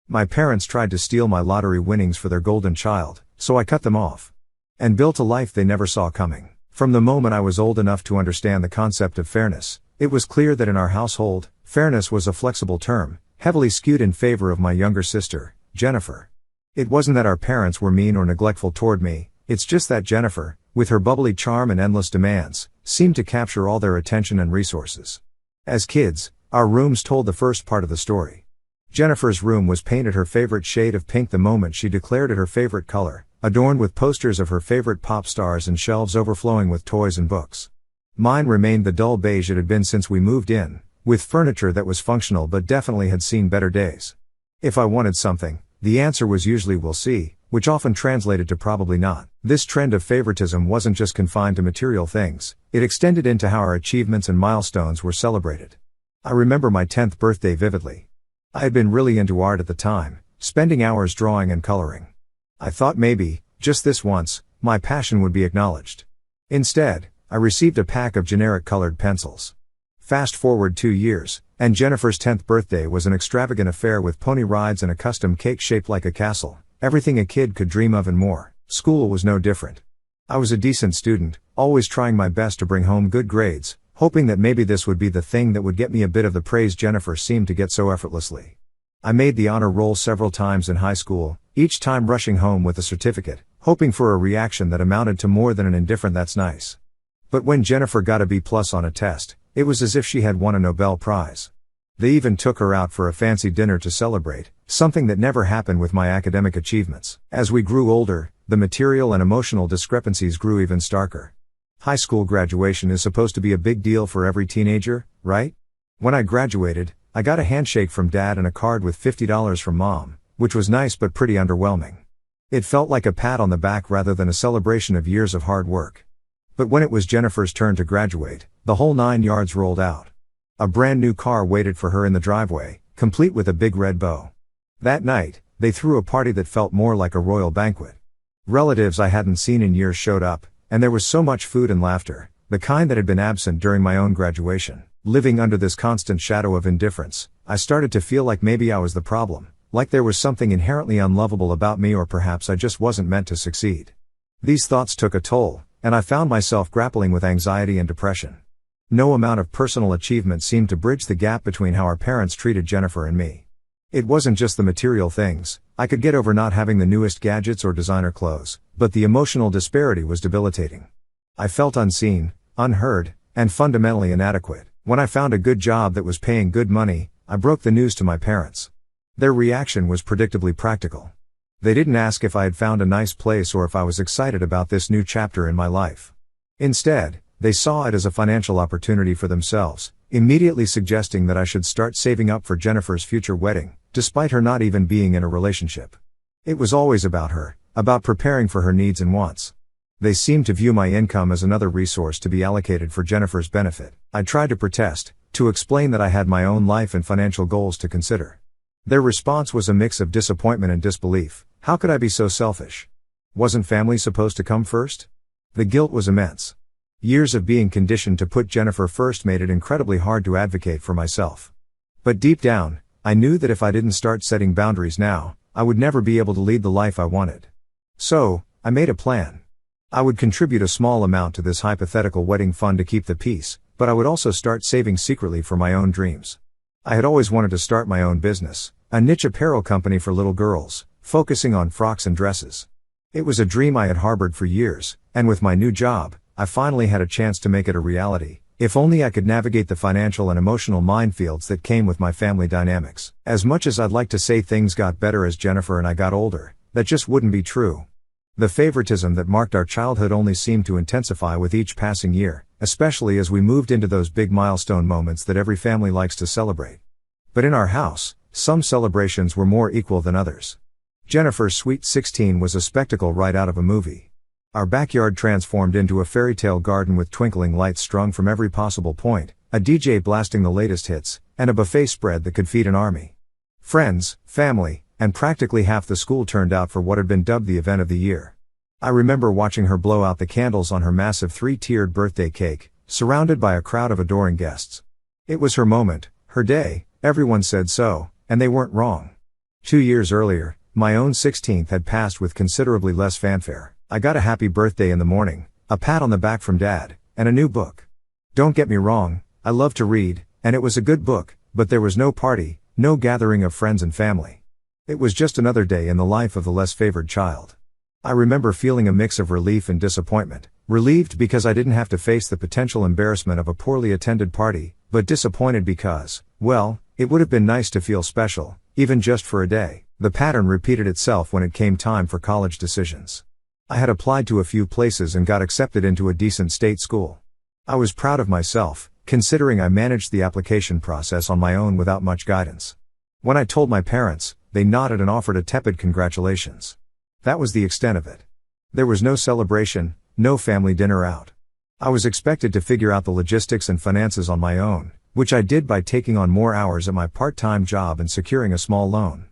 My parents tried to steal my lottery winnings for their golden child, so I cut them off. And built a life they never saw coming. From the moment I was old enough to understand the concept of fairness, it was clear that in our household, fairness was a flexible term, heavily skewed in favor of my younger sister, Jennifer. It wasn't that our parents were mean or neglectful toward me, it's just that Jennifer, with her bubbly charm and endless demands, seemed to capture all their attention and resources. As kids, our rooms told the first part of the story. Jennifer's room was painted her favorite shade of pink the moment she declared it her favorite color, adorned with posters of her favorite pop stars and shelves overflowing with toys and books. Mine remained the dull beige it had been since we moved in, with furniture that was functional but definitely had seen better days. If I wanted something, the answer was usually "we'll see," which often translated to "probably not." This trend of favoritism wasn't just confined to material things, it extended into how our achievements and milestones were celebrated. I remember my 10th birthday vividly. I had been really into art at the time, spending hours drawing and coloring. I thought maybe, just this once, my passion would be acknowledged. Instead, I received a pack of generic colored pencils. Fast forward 2 years, and Jennifer's 10th birthday was an extravagant affair with pony rides and a custom cake shaped like a castle, everything a kid could dream of and more. School was no different. I was a decent student, always trying my best to bring home good grades, hoping that maybe this would be the thing that would get me a bit of the praise Jennifer seemed to get so effortlessly. I made the honor roll several times in high school, each time rushing home with a certificate, hoping for a reaction that amounted to more than an indifferent "that's nice." But when Jennifer got a B+ on a test, it was as if she had won a Nobel Prize. They even took her out for a fancy dinner to celebrate, something that never happened with my academic achievements. As we grew older, the material and emotional discrepancies grew even starker. High school graduation is supposed to be a big deal for every teenager, right? When I graduated, I got a handshake from Dad and a card with $50 from Mom, which was nice but pretty underwhelming. It felt like a pat on the back rather than a celebration of years of hard work. But when it was Jennifer's turn to graduate, the whole 9 yards rolled out. A brand new car waited for her in the driveway, complete with a big red bow. That night, they threw a party that felt more like a royal banquet. Relatives I hadn't seen in years showed up, and there was so much food and laughter, the kind that had been absent during my own graduation. Living under this constant shadow of indifference, I started to feel like maybe I was the problem, like there was something inherently unlovable about me, or perhaps I just wasn't meant to succeed. These thoughts took a toll, and I found myself grappling with anxiety and depression. No amount of personal achievement seemed to bridge the gap between how our parents treated Jennifer and me. It wasn't just the material things, I could get over not having the newest gadgets or designer clothes, but the emotional disparity was debilitating. I felt unseen, unheard, and fundamentally inadequate. When I found a good job that was paying good money, I broke the news to my parents. Their reaction was predictably practical. They didn't ask if I had found a nice place or if I was excited about this new chapter in my life. Instead, they saw it as a financial opportunity for themselves, immediately suggesting that I should start saving up for Jennifer's future wedding, despite her not even being in a relationship. It was always about her, about preparing for her needs and wants. They seemed to view my income as another resource to be allocated for Jennifer's benefit. I tried to protest, to explain that I had my own life and financial goals to consider. Their response was a mix of disappointment and disbelief. How could I be so selfish? Wasn't family supposed to come first? The guilt was immense. Years of being conditioned to put Jennifer first made it incredibly hard to advocate for myself. But deep down, I knew that if I didn't start setting boundaries now, I would never be able to lead the life I wanted. So, I made a plan. I would contribute a small amount to this hypothetical wedding fund to keep the peace, but I would also start saving secretly for my own dreams. I had always wanted to start my own business, a niche apparel company for little girls, focusing on frocks and dresses. It was a dream I had harbored for years, and with my new job, I finally had a chance to make it a reality, if only I could navigate the financial and emotional minefields that came with my family dynamics. As much as I'd like to say things got better as Jennifer and I got older, that just wouldn't be true. The favoritism that marked our childhood only seemed to intensify with each passing year, especially as we moved into those big milestone moments that every family likes to celebrate. But in our house, some celebrations were more equal than others. Jennifer's sweet 16 was a spectacle right out of a movie. Our backyard transformed into a fairy tale garden with twinkling lights strung from every possible point, a DJ blasting the latest hits, and a buffet spread that could feed an army. Friends, family, and practically half the school turned out for what had been dubbed the event of the year. I remember watching her blow out the candles on her massive 3-tiered birthday cake, surrounded by a crowd of adoring guests. It was her moment, her day, everyone said so, and they weren't wrong. 2 years earlier, my own 16th had passed with considerably less fanfare. I got a happy birthday in the morning, a pat on the back from Dad, and a new book. Don't get me wrong, I love to read, and it was a good book, but there was no party, no gathering of friends and family. It was just another day in the life of the less favored child. I remember feeling a mix of relief and disappointment. Relieved because I didn't have to face the potential embarrassment of a poorly attended party, but disappointed because, well, it would have been nice to feel special, even just for a day. The pattern repeated itself when it came time for college decisions. I had applied to a few places and got accepted into a decent state school. I was proud of myself, considering I managed the application process on my own without much guidance. When I told my parents, they nodded and offered a tepid congratulations. That was the extent of it. There was no celebration, no family dinner out. I was expected to figure out the logistics and finances on my own, which I did by taking on more hours at my part-time job and securing a small loan.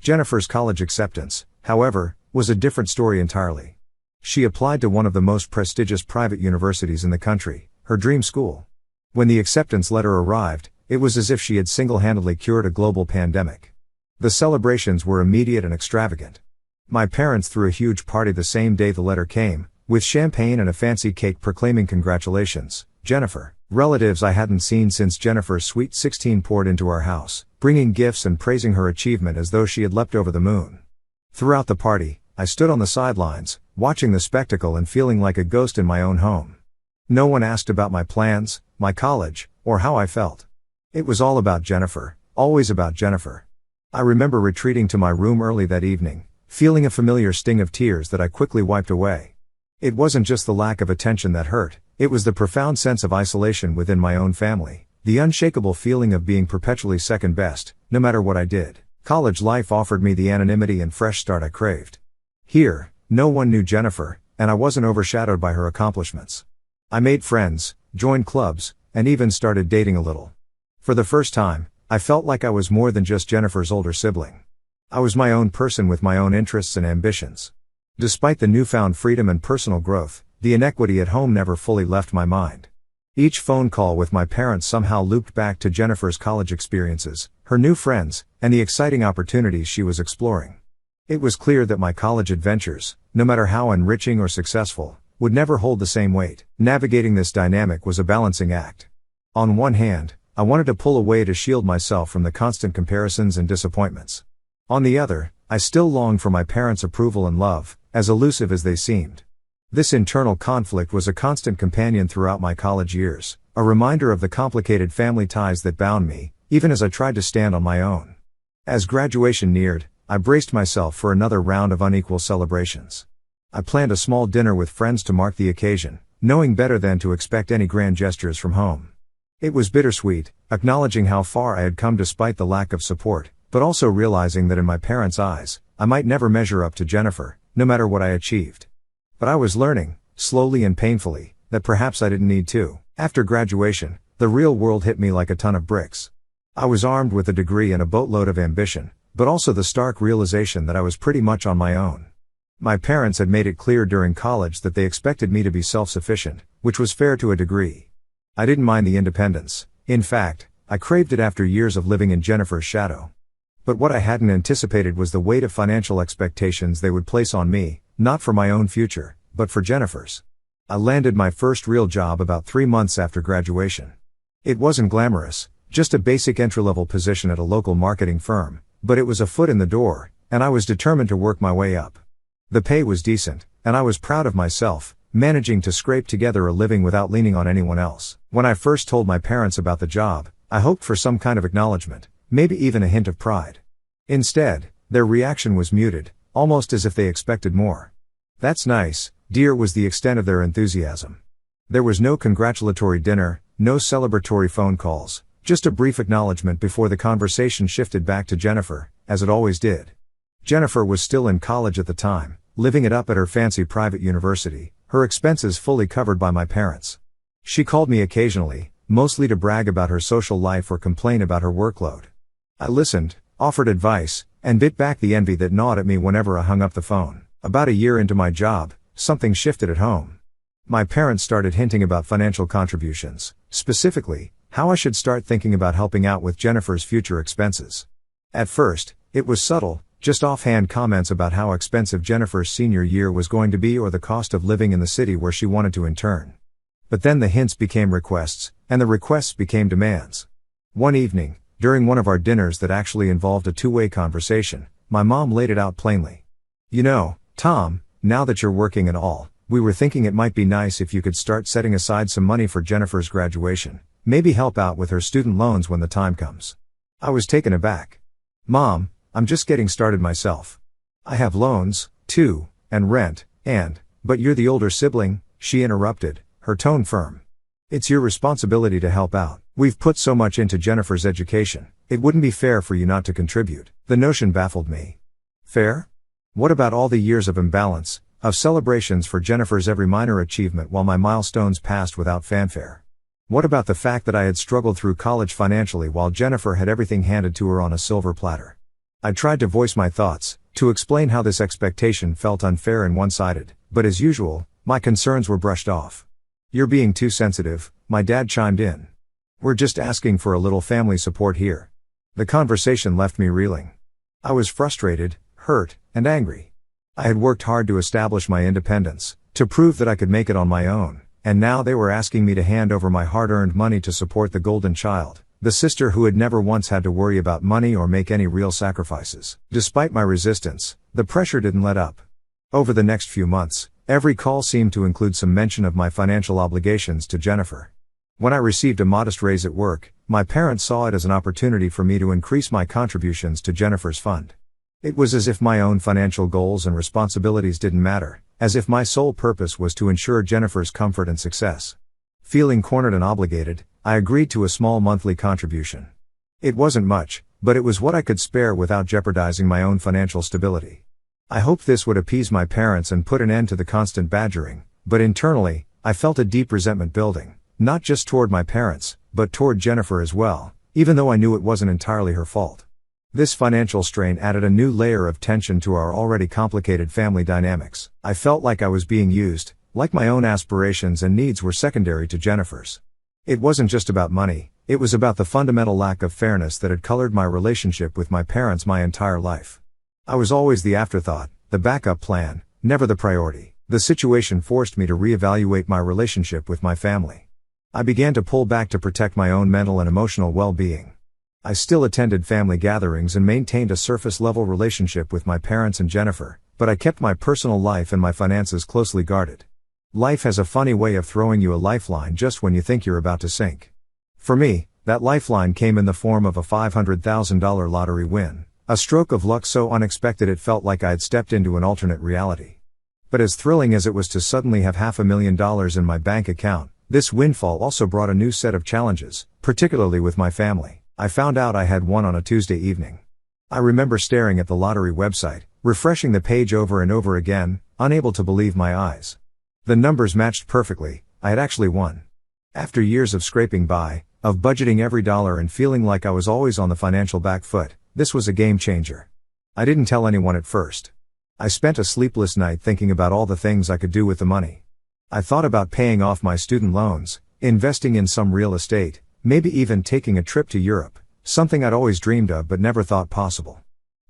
Jennifer's college acceptance, however, was a different story entirely. She applied to one of the most prestigious private universities in the country, her dream school. When the acceptance letter arrived, it was as if she had single-handedly cured a global pandemic. The celebrations were immediate and extravagant. My parents threw a huge party the same day the letter came, with champagne and a fancy cake proclaiming congratulations, Jennifer. Relatives I hadn't seen since Jennifer's sweet 16 poured into our house, bringing gifts and praising her achievement as though she had leapt over the moon. Throughout the party, I stood on the sidelines, watching the spectacle and feeling like a ghost in my own home. No one asked about my plans, my college, or how I felt. It was all about Jennifer, always about Jennifer. I remember retreating to my room early that evening, feeling a familiar sting of tears that I quickly wiped away. It wasn't just the lack of attention that hurt, it was the profound sense of isolation within my own family, the unshakable feeling of being perpetually second best, no matter what I did. College life offered me the anonymity and fresh start I craved. Here, no one knew Jennifer, and I wasn't overshadowed by her accomplishments. I made friends, joined clubs, and even started dating a little. For the first time, I felt like I was more than just Jennifer's older sibling. I was my own person with my own interests and ambitions. Despite the newfound freedom and personal growth, the inequity at home never fully left my mind. Each phone call with my parents somehow looped back to Jennifer's college experiences, her new friends, and the exciting opportunities she was exploring. It was clear that my college adventures, no matter how enriching or successful, would never hold the same weight. Navigating this dynamic was a balancing act. On one hand, I wanted to pull away to shield myself from the constant comparisons and disappointments. On the other, I still longed for my parents' approval and love, as elusive as they seemed. This internal conflict was a constant companion throughout my college years, a reminder of the complicated family ties that bound me, even as I tried to stand on my own. As graduation neared, I braced myself for another round of unequal celebrations. I planned a small dinner with friends to mark the occasion, knowing better than to expect any grand gestures from home. It was bittersweet, acknowledging how far I had come despite the lack of support, but also realizing that in my parents' eyes, I might never measure up to Jennifer, no matter what I achieved. But I was learning, slowly and painfully, that perhaps I didn't need to. After graduation, the real world hit me like a ton of bricks. I was armed with a degree and a boatload of ambition, but also the stark realization that I was pretty much on my own. My parents had made it clear during college that they expected me to be self-sufficient, which was fair to a degree. I didn't mind the independence. In fact, I craved it after years of living in Jennifer's shadow. But what I hadn't anticipated was the weight of financial expectations they would place on me, not for my own future, but for Jennifer's. I landed my first real job about 3 months after graduation. It wasn't glamorous, just a basic entry-level position at a local marketing firm, but it was a foot in the door, and I was determined to work my way up. The pay was decent, and I was proud of myself, managing to scrape together a living without leaning on anyone else. When I first told my parents about the job, I hoped for some kind of acknowledgement, maybe even a hint of pride. Instead, their reaction was muted, almost as if they expected more. "That's nice, dear," was the extent of their enthusiasm. There was no congratulatory dinner, no celebratory phone calls, just a brief acknowledgement before the conversation shifted back to Jennifer, as it always did. Jennifer was still in college at the time, living it up at her fancy private university, her expenses fully covered by my parents. She called me occasionally, mostly to brag about her social life or complain about her workload. I listened, offered advice, and bit back the envy that gnawed at me whenever I hung up the phone. About a year into my job, something shifted at home. My parents started hinting about financial contributions, specifically, how I should start thinking about helping out with Jennifer's future expenses. At first, It was subtle, just offhand comments about how expensive Jennifer's senior year was going to be or the cost of living in the city where she wanted to intern. But then the hints became requests, and the requests became demands. One evening, during one of our dinners that actually involved a two-way conversation, my mom laid it out plainly. "You know, Tom, now that you're working and all, we were thinking it might be nice if you could start setting aside some money for Jennifer's graduation, maybe help out with her student loans when the time comes." I was taken aback. "Mom, I'm just getting started myself. I have loans, too, and rent, but you're the older sibling," she interrupted, her tone firm. "It's your responsibility to help out. We've put so much into Jennifer's education, it wouldn't be fair for you not to contribute." The notion baffled me. Fair? What about all the years of imbalance, of celebrations for Jennifer's every minor achievement while my milestones passed without fanfare? What about the fact that I had struggled through college financially while Jennifer had everything handed to her on a silver platter? I tried to voice my thoughts, to explain how this expectation felt unfair and one-sided, but as usual, my concerns were brushed off. "You're being too sensitive," my dad chimed in. "We're just asking for a little family support here." The conversation left me reeling. I was frustrated, hurt, and angry. I had worked hard to establish my independence, to prove that I could make it on my own, and now they were asking me to hand over my hard-earned money to support the golden child, the sister who had never once had to worry about money or make any real sacrifices. Despite my resistance, the pressure didn't let up. Over the next few months, every call seemed to include some mention of my financial obligations to Jennifer. When I received a modest raise at work, my parents saw it as an opportunity for me to increase my contributions to Jennifer's fund. It was as if my own financial goals and responsibilities didn't matter, as if my sole purpose was to ensure Jennifer's comfort and success. Feeling cornered and obligated, I agreed to a small monthly contribution. It wasn't much, but it was what I could spare without jeopardizing my own financial stability. I hoped this would appease my parents and put an end to the constant badgering, but internally, I felt a deep resentment building, not just toward my parents, but toward Jennifer as well, even though I knew it wasn't entirely her fault. This financial strain added a new layer of tension to our already complicated family dynamics. I felt like I was being used, like my own aspirations and needs were secondary to Jennifer's. It wasn't just about money, it was about the fundamental lack of fairness that had colored my relationship with my parents my entire life. I was always the afterthought, the backup plan, never the priority. The situation forced me to reevaluate my relationship with my family. I began to pull back to protect my own mental and emotional well-being. I still attended family gatherings and maintained a surface-level relationship with my parents and Jennifer, but I kept my personal life and my finances closely guarded. Life has a funny way of throwing you a lifeline just when you think you're about to sink. For me, that lifeline came in the form of a $500,000 lottery win, a stroke of luck so unexpected it felt like I had stepped into an alternate reality. But as thrilling as it was to suddenly have $500,000 in my bank account, this windfall also brought a new set of challenges, particularly with my family. I found out I had won on a Tuesday evening. I remember staring at the lottery website, refreshing the page over and over again, unable to believe my eyes. The numbers matched perfectly, I had actually won. After years of scraping by, of budgeting every dollar and feeling like I was always on the financial back foot, this was a game changer. I didn't tell anyone at first. I spent a sleepless night thinking about all the things I could do with the money. I thought about paying off my student loans, investing in some real estate, maybe even taking a trip to Europe, something I'd always dreamed of but never thought possible.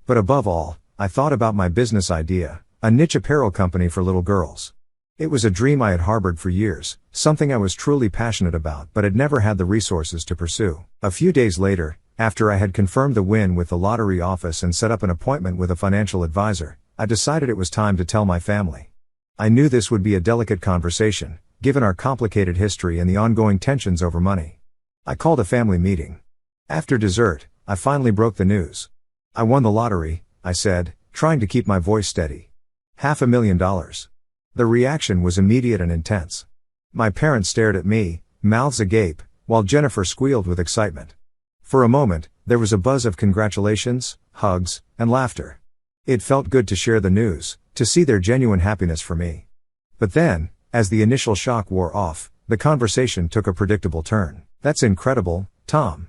But above all, I thought about my business idea, a niche apparel company for little girls. It was a dream I had harbored for years, something I was truly passionate about but had never had the resources to pursue. A few days later, after I had confirmed the win with the lottery office and set up an appointment with a financial advisor, I decided it was time to tell my family. I knew this would be a delicate conversation, given our complicated history and the ongoing tensions over money. I called a family meeting. After dessert, I finally broke the news. "I won the lottery," I said, trying to keep my voice steady. $500,000. The reaction was immediate and intense. My parents stared at me, mouths agape, while Jennifer squealed with excitement. For a moment, there was a buzz of congratulations, hugs, and laughter. It felt good to share the news, to see their genuine happiness for me. But then, as the initial shock wore off, the conversation took a predictable turn. "That's incredible, Tom.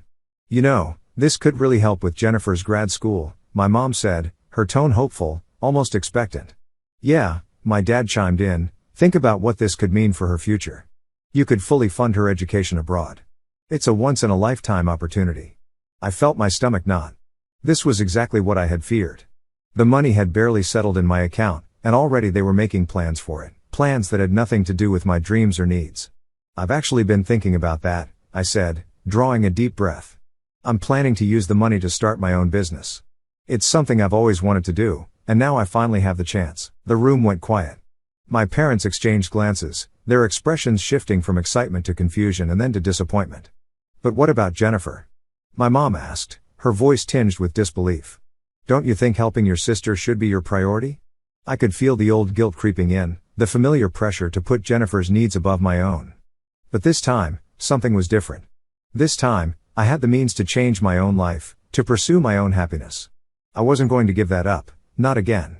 You know, this could really help with Jennifer's grad school," my mom said, her tone hopeful, almost expectant. "Yeah," my dad chimed in, "think about what this could mean for her future. You could fully fund her education abroad. It's a once-in-a-lifetime opportunity." I felt my stomach knot. This was exactly what I had feared. The money had barely settled in my account, and already they were making plans for it, plans that had nothing to do with my dreams or needs. I've actually been thinking about that, I said, drawing a deep breath. I'm planning to use the money to start my own business. It's something I've always wanted to do, and now I finally have the chance. The room went quiet. My parents exchanged glances, their expressions shifting from excitement to confusion and then to disappointment. But what about Jennifer? My mom asked, her voice tinged with disbelief. Don't you think helping your sister should be your priority? I could feel the old guilt creeping in, the familiar pressure to put Jennifer's needs above my own. But this time, something was different. This time, I had the means to change my own life, to pursue my own happiness. I wasn't going to give that up, not again.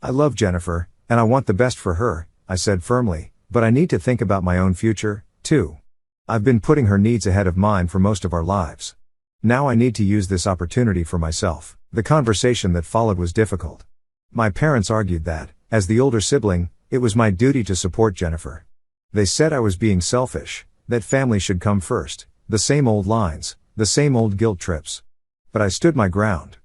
I love Jennifer, and I want the best for her, I said firmly, but I need to think about my own future, too. I've been putting her needs ahead of mine for most of our lives. Now I need to use this opportunity for myself. The conversation that followed was difficult. My parents argued that, as the older sibling, it was my duty to support Jennifer. They said I was being selfish, that family should come first, the same old lines, the same old guilt trips. But I stood my ground.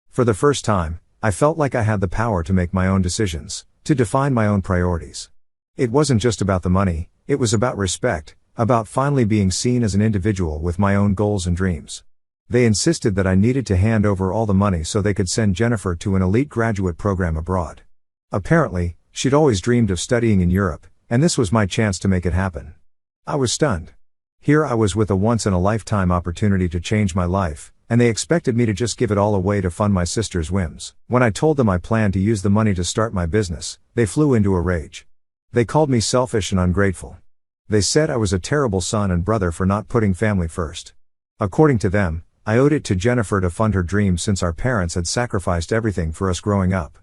For the first time, I felt like I had the power to make my own decisions, to define my own priorities. It wasn't just about the money, it was about respect, about finally being seen as an individual with my own goals and dreams. They insisted that I needed to hand over all the money so they could send Jennifer to an elite graduate program abroad. Apparently, she'd always dreamed of studying in Europe, and this was my chance to make it happen. I was stunned. Here I was with a once-in-a-lifetime opportunity to change my life, and they expected me to just give it all away to fund my sister's whims. When I told them I planned to use the money to start my business, they flew into a rage. They called me selfish and ungrateful. They said I was a terrible son and brother for not putting family first. According to them, I owed it to Jennifer to fund her dreams since our parents had sacrificed everything for us growing up.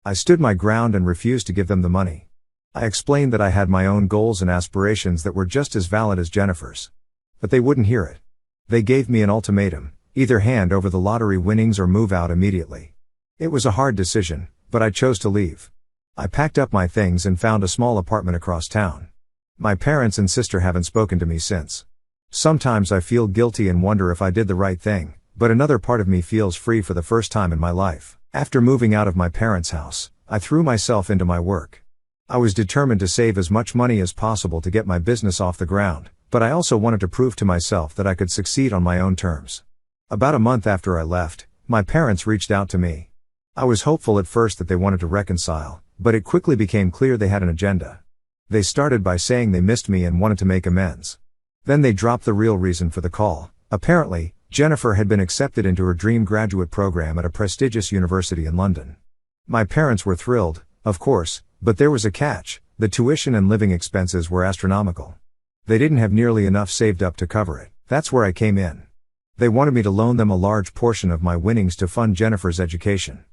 I stood my ground and refused to give them the money. I explained that I had my own goals and aspirations that were just as valid as Jennifer's. But they wouldn't hear it. They gave me an ultimatum, either hand over the lottery winnings or move out immediately. It was a hard decision, but I chose to leave. I packed up my things and found a small apartment across town. My parents and sister haven't spoken to me since. Sometimes I feel guilty and wonder if I did the right thing, but another part of me feels free for the first time in my life. After moving out of my parents' house, I threw myself into my work. I was determined to save as much money as possible to get my business off the ground, but I also wanted to prove to myself that I could succeed on my own terms. About a month after I left, my parents reached out to me. I was hopeful at first that they wanted to reconcile, but it quickly became clear they had an agenda. They started by saying they missed me and wanted to make amends. Then they dropped the real reason for the call. Apparently, Jennifer had been accepted into her dream graduate program at a prestigious university in London. My parents were thrilled, of course, but there was a catch: the tuition and living expenses were astronomical. They didn't have nearly enough saved up to cover it. That's where I came in. They wanted me to loan them a large portion of my winnings to fund Jennifer's education.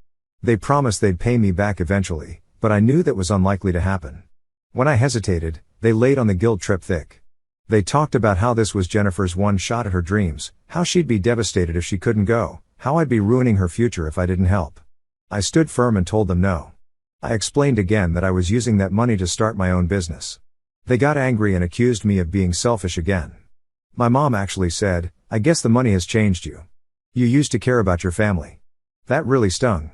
They promised they'd pay me back eventually, but I knew that was unlikely to happen. When I hesitated, they laid on the guilt trip thick. They talked about how this was Jennifer's one shot at her dreams, how she'd be devastated if she couldn't go, how I'd be ruining her future if I didn't help. I stood firm and told them no. I explained again that I was using that money to start my own business. They got angry and accused me of being selfish again. My mom actually said, "I guess the money has changed you. You used to care about your family." That really stung.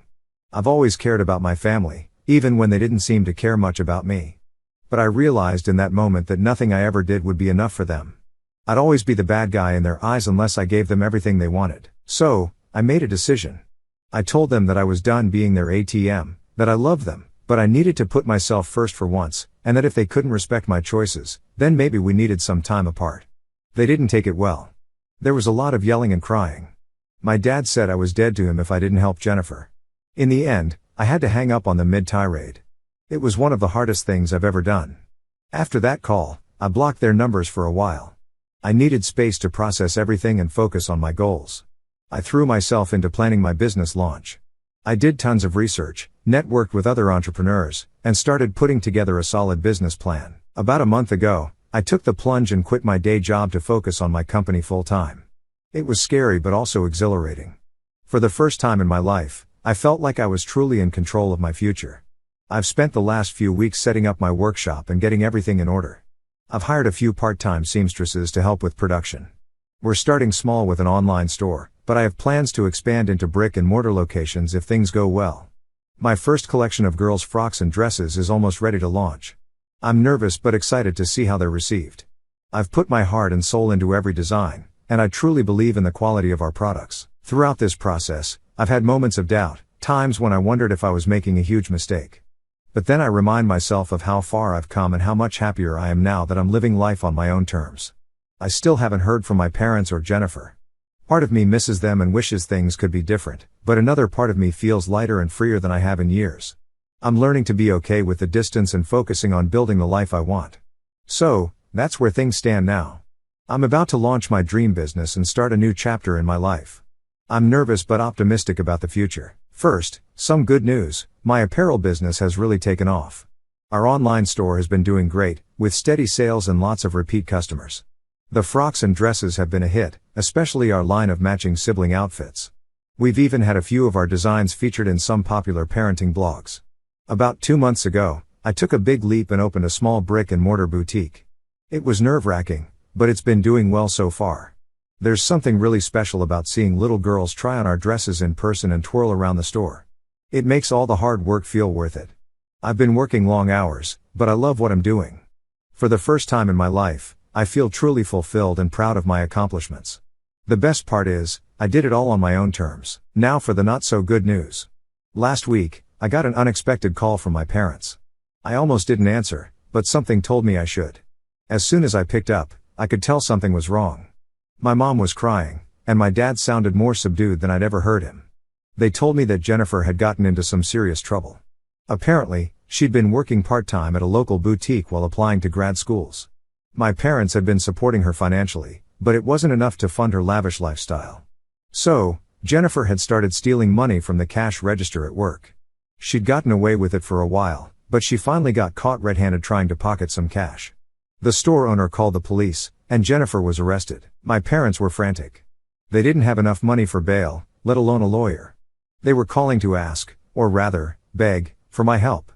I've always cared about my family, even when they didn't seem to care much about me. But I realized in that moment that nothing I ever did would be enough for them. I'd always be the bad guy in their eyes unless I gave them everything they wanted. So, I made a decision. I told them that I was done being their ATM, that I loved them, but I needed to put myself first for once, and that if they couldn't respect my choices, then maybe we needed some time apart. They didn't take it well. There was a lot of yelling and crying. My dad said I was dead to him if I didn't help Jennifer. In the end, I had to hang up on them mid-tirade. It was one of the hardest things I've ever done. After that call, I blocked their numbers for a while. I needed space to process everything and focus on my goals. I threw myself into planning my business launch. I did tons of research, networked with other entrepreneurs, and started putting together a solid business plan. About a month ago, I took the plunge and quit my day job to focus on my company full-time. It was scary but also exhilarating. For the first time in my life, I felt like I was truly in control of my future. I've spent the last few weeks setting up my workshop and getting everything in order. I've hired a few part-time seamstresses to help with production. We're starting small with an online store, but I have plans to expand into brick and mortar locations if things go well. My first collection of girls' frocks and dresses is almost ready to launch. I'm nervous but excited to see how they're received. I've put my heart and soul into every design, and I truly believe in the quality of our products. Throughout this process, I've had moments of doubt, times when I wondered if I was making a huge mistake. But then I remind myself of how far I've come and how much happier I am now that I'm living life on my own terms. I still haven't heard from my parents or Jennifer. Part of me misses them and wishes things could be different, but another part of me feels lighter and freer than I have in years. I'm learning to be okay with the distance and focusing on building the life I want. So, that's where things stand now. I'm about to launch my dream business and start a new chapter in my life. I'm nervous but optimistic about the future. First, some good news: my apparel business has really taken off. Our online store has been doing great, with steady sales and lots of repeat customers. The frocks and dresses have been a hit, especially our line of matching sibling outfits. We've even had a few of our designs featured in some popular parenting blogs. About 2 months ago, I took a big leap and opened a small brick and mortar boutique. It was nerve-wracking, but it's been doing well so far. There's something really special about seeing little girls try on our dresses in person and twirl around the store. It makes all the hard work feel worth it. I've been working long hours, but I love what I'm doing. For the first time in my life, I feel truly fulfilled and proud of my accomplishments. The best part is, I did it all on my own terms. Now for the not so good news. Last week, I got an unexpected call from my parents. I almost didn't answer, but something told me I should. As soon as I picked up, I could tell something was wrong. My mom was crying, and my dad sounded more subdued than I'd ever heard him. They told me that Jennifer had gotten into some serious trouble. Apparently, she'd been working part-time at a local boutique while applying to grad schools. My parents had been supporting her financially, but it wasn't enough to fund her lavish lifestyle. So, Jennifer had started stealing money from the cash register at work. She'd gotten away with it for a while, but she finally got caught red-handed trying to pocket some cash. The store owner called the police, and Jennifer was arrested. My parents were frantic. They didn't have enough money for bail, let alone a lawyer. They were calling to ask, or rather, beg, for my help.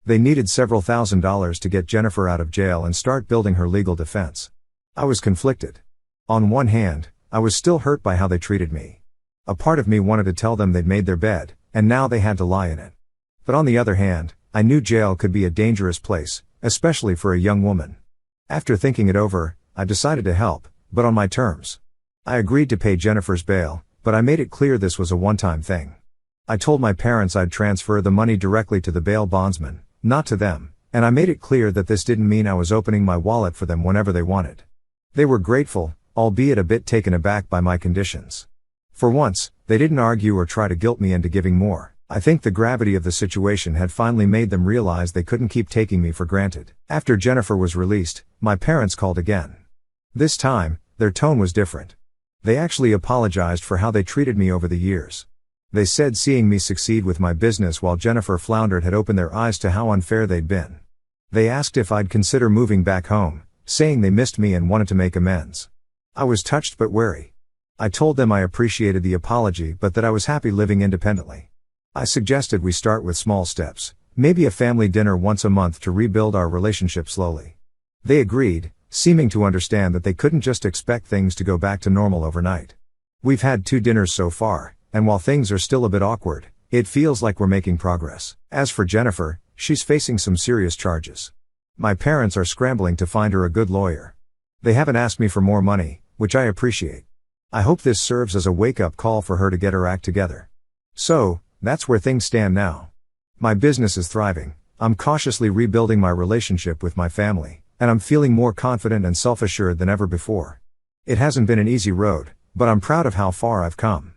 They needed several $1,000s to get Jennifer out of jail and start building her legal defense. I was conflicted. On one hand, I was still hurt by how they treated me. A part of me wanted to tell them they'd made their bed, and now they had to lie in it. But on the other hand, I knew jail could be a dangerous place, especially for a young woman. After thinking it over, I decided to help, but on my terms. I agreed to pay Jennifer's bail, but I made it clear this was a one-time thing. I told my parents I'd transfer the money directly to the bail bondsman, not to them, and I made it clear that this didn't mean I was opening my wallet for them whenever they wanted. They were grateful, albeit a bit taken aback by my conditions. For once, they didn't argue or try to guilt me into giving more. I think the gravity of the situation had finally made them realize they couldn't keep taking me for granted. After Jennifer was released, my parents called again. This time, their tone was different. They actually apologized for how they treated me over the years. They said seeing me succeed with my business while Jennifer floundered had opened their eyes to how unfair they'd been. They asked if I'd consider moving back home, saying they missed me and wanted to make amends. I was touched but wary. I told them I appreciated the apology but that I was happy living independently. I suggested we start with small steps, maybe a family dinner once a month to rebuild our relationship slowly. They agreed, seeming to understand that they couldn't just expect things to go back to normal overnight. We've had 2 dinners so far, and while things are still a bit awkward, it feels like we're making progress. As for Jennifer, she's facing some serious charges. My parents are scrambling to find her a good lawyer. They haven't asked me for more money, which I appreciate. I hope this serves as a wake-up call for her to get her act together. So, that's where things stand now. My business is thriving, I'm cautiously rebuilding my relationship with my family, and I'm feeling more confident and self-assured than ever before. It hasn't been an easy road, but I'm proud of how far I've come.